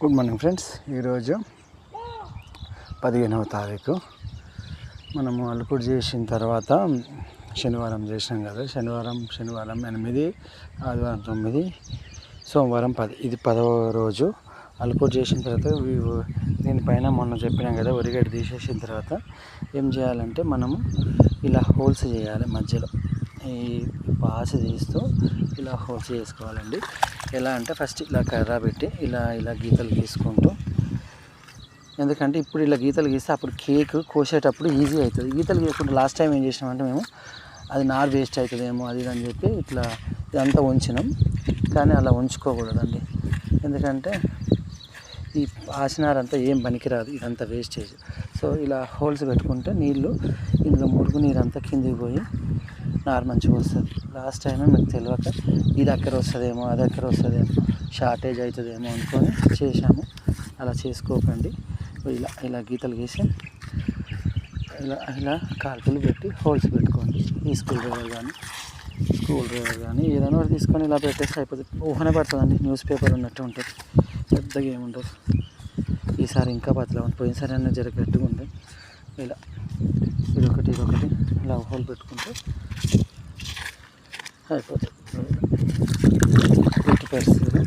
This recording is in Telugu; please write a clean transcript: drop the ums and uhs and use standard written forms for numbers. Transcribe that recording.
Good morning friends. ఈరోజు 15వ తారీఖు. మనము అలుకుడు చేసిన తర్వాత శనివారం చేసినాం కదా. శనివారం 8, ఆదివారం 9, సోమవారం 10. ఇది 10వ రోజు. అలుకుడు చేసిన తర్వాత దీనిపైన మొన్న చెప్పినాం కదా, ఒరిగడ్డి తీసేసిన తర్వాత ఏం చేయాలంటే మనము ఇలా హోల్స్ చేయాలి. మధ్యలో ఈ పాస తీస్తూ ఇలా హోల్స్ చేసుకోవాలండి. ఎలా అంటే ఫస్ట్ ఇలా కర్ర పెట్టి ఇలా గీతలు గీసుకుంటూ, ఎందుకంటే ఇప్పుడు ఇలా గీతలు గీస్తే అప్పుడు కేక్ కోసేటప్పుడు ఈజీ అవుతుంది. గీతలు గీయకుండా లాస్ట్ టైం ఏం చేసినామంటే మేము అది నార్ వేస్ట్ అవుతుందేమో అది అని చెప్పి ఇట్లా ఇదంతా ఉంచినాం. కానీ అలా ఉంచుకోకూడదండి, ఎందుకంటే ఈ ఆసినారంతా ఏం పనికిరాదు, ఇదంతా వేస్టేజ్. సో ఇలా హోల్స్ పెట్టుకుంటే నీళ్ళు ఇందులో మురుగు నీరు అంతా కిందికి పోయి నార్ మంచిగా వస్తుంది. లాస్ట్ టైమే మీకు తెలియక ఇది అక్కడ వస్తుందేమో అది అక్కడ వస్తుందేమో షార్టేజ్ అవుతుందేమో అనుకొని చేశాము. అలా చేసుకోకండి. ఇలా గీతలు గీసి ఇలా కాల్పులు పెట్టి హోల్స్ పెట్టుకోండి. ఈ స్కూల్ డ్రైవర్ కానీ ఏదైనా ఒకటి తీసుకొని ఇలా పెట్టేస్తే అయిపోతుంది. ఊహనే పడుతుందండి, న్యూస్ పేపర్ ఉన్నట్టు ఉంటుంది, పెద్దగా ఏముండదు. ఈసారి ఇంకా పతలా ఉంది, పోయినసారి అన్న జర గట్టిగా ఉంది. ఇలా ఇదొకటి ఇలా హోల్ పెట్టుకుంటే అయిపోతుంది. 50%